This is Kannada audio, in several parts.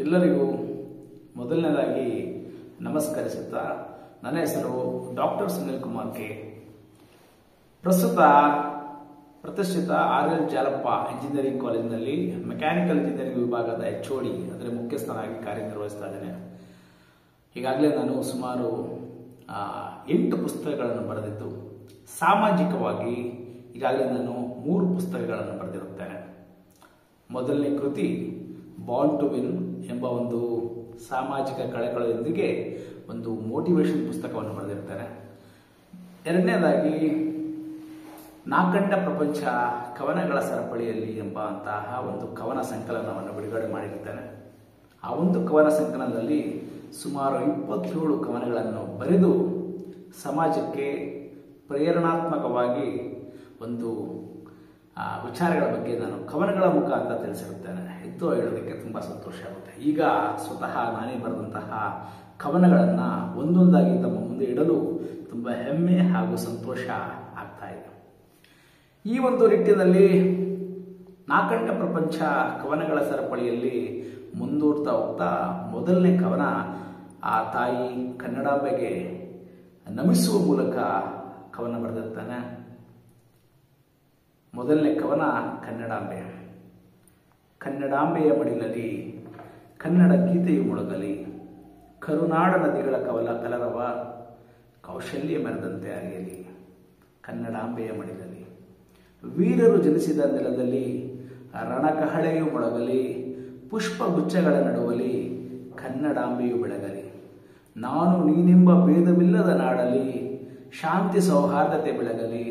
ಎಲ್ಲರಿಗೂ ಮೊದಲನೇದಾಗಿ ನಮಸ್ಕರಿಸುತ್ತಾ ನನ್ನ ಹೆಸರು ಡಾಕ್ಟರ್ ಸುನಿಲ್ ಕುಮಾರ್ ಕೆ. ಪ್ರಸ್ತುತ ಪ್ರತಿಷ್ಠಿತ ಆರ್.ಎಲ್. ಜಾಲಪ್ಪ ಇಂಜಿನಿಯರಿಂಗ್ ಕಾಲೇಜಿನಲ್ಲಿ ಮೆಕ್ಯಾನಿಕಲ್ ಇಂಜಿನಿಯರಿಂಗ್ ವಿಭಾಗದ HOD ಅಂದರೆ ಮುಖ್ಯಸ್ಥನಾಗಿ ಕಾರ್ಯನಿರ್ವಹಿಸ್ತಾ ಇದ್ದೇನೆ. ಈಗಾಗಲೇ ನಾನು ಸುಮಾರು 8 ಪುಸ್ತಕಗಳನ್ನು ಬರೆದಿದ್ದು, ಸಾಮಾಜಿಕವಾಗಿ ಈಗಾಗಲೇ ನಾನು 3 ಪುಸ್ತಕಗಳನ್ನು ಬರೆದಿರುತ್ತೇನೆ. ಮೊದಲನೇ ಕೃತಿ ಬಾರ್ನ್ ಟು ವಿನ್ ಎಂಬ ಒಂದು ಸಾಮಾಜಿಕ ಕಳಕಳಿಯೊಂದಿಗೆ ಒಂದು ಮೋಟಿವೇಶನ್ ಪುಸ್ತಕವನ್ನು ಬರೆದಿರುತ್ತೇನೆ. ಎರಡನೇದಾಗಿ ನಾಕಂಡ ಪ್ರಪಂಚ ಕವನಗಳ ಸರಪಳಿಯಲ್ಲಿ ಎಂಬಂತಹ ಒಂದು ಕವನ ಸಂಕಲನವನ್ನು ಬಿಡುಗಡೆ ಮಾಡಿರುತ್ತೇನೆ. ಆ ಒಂದು ಕವನ ಸಂಕಲನದಲ್ಲಿ ಸುಮಾರು 27 ಕವನಗಳನ್ನು ಬರೆದು ಸಮಾಜಕ್ಕೆ ಪ್ರೇರಣಾತ್ಮಕವಾಗಿ ಒಂದು ವಿಚಾರಗಳ ಬಗ್ಗೆ ನಾನು ಕವನಗಳ ಮುಖಾಂತರ ತಿಳಿಸಿರುತ್ತೇನೆ. ಇದು ಹೇಳೋದಕ್ಕೆ ತುಂಬ ಸಂತೋಷ ಆಗುತ್ತೆ. ಈಗ ಸ್ವತಃ ನಾನೇ ಬರೆದಂತಹ ಕವನಗಳನ್ನು ಒಂದೊಂದಾಗಿ ತಮ್ಮ ಮುಂದೆ ಇಡಲು ತುಂಬ ಹೆಮ್ಮೆ ಹಾಗೂ ಸಂತೋಷ ಆಗ್ತಾ ಇದೆ. ಈ ಒಂದು ನಿಟ್ಟಿನಲ್ಲಿ ನಾಕಂಡ ಪ್ರಪಂಚ ಕವನಗಳ ಸರಪಳಿಯಲ್ಲಿ ಮುಂದೂಡ್ತಾ ಹೋಗ್ತಾ ಮೊದಲನೇ ಕವನ ಆ ತಾಯಿ ಕನ್ನಡಾಂಬೆಗೆ ನಮಿಸುವ ಮೂಲಕ ಕವನ ಬರೆದಿರ್ತಾನೆ. ಮೊದಲನೇ ಕವನ ಕನ್ನಡಾಂಬೆ. ಕನ್ನಡಾಂಬೆಯ ಮಡಿಲಲ್ಲಿ ಕನ್ನಡ ಗೀತೆಯು ಮೊಳಗಲಿ, ಕರುನಾಡ ನದಿಗಳ ಕಲರವ ಕೌಶಲ್ಯ ಮೆರೆದಂತೆ ಅರಿಯಲಿ. ಕನ್ನಡಾಂಬೆಯ ಮಡಿಲಲ್ಲಿ ವೀರರು ಜನಿಸಿದ ನೆಲದಲ್ಲಿ ರಣಕಹಳೆಯು ಮೊಳಗಲಿ, ಪುಷ್ಪಗುಚ್ಛಗಳ ನಡುವಲಿ ಕನ್ನಡಾಂಬೆಯು ಬೆಳಗಲಿ. ನಾನು ನೀನೆಂಬ ಭೇದವಿಲ್ಲದ ನಾಡಲಿ ಶಾಂತಿ ಸೌಹಾರ್ದತೆ ಬೆಳಗಲಿ,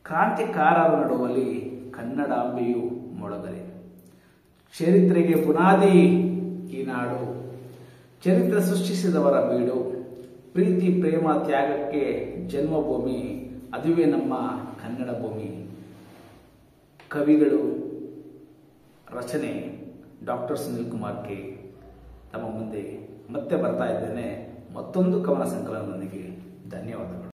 ಕ್ರಾಂತಿಕಾರರ ನಡುವಲಿ ಕನ್ನಡಾಂಬೆಯು ಮೊಳಗಲಿ. ಚರಿತ್ರೆಗೆ ಬುನಾದಿ ಈ ನಾಡು, ಚರಿತ್ರೆ ಸೃಷ್ಟಿಸಿದವರ ಬೀಡು, ಪ್ರೀತಿ ಪ್ರೇಮ ತ್ಯಾಗಕ್ಕೆ ಜನ್ಮಭೂಮಿ, ಅದುವೇ ನಮ್ಮ ಕನ್ನಡ ಭೂಮಿ. ಕವಿಗಳು, ರಚನೆ ಡಾಕ್ಟರ್ ಸುನಿಲ್ ಕುಮಾರ್ ಕೆ. ತಮ್ಮ ಮುಂದೆ ಮತ್ತೆ ಬರ್ತಾ ಇದ್ದೇನೆ ಮತ್ತೊಂದು ಕವನ ಸಂಕಲನದೊಂದಿಗೆ. ಧನ್ಯವಾದಗಳು.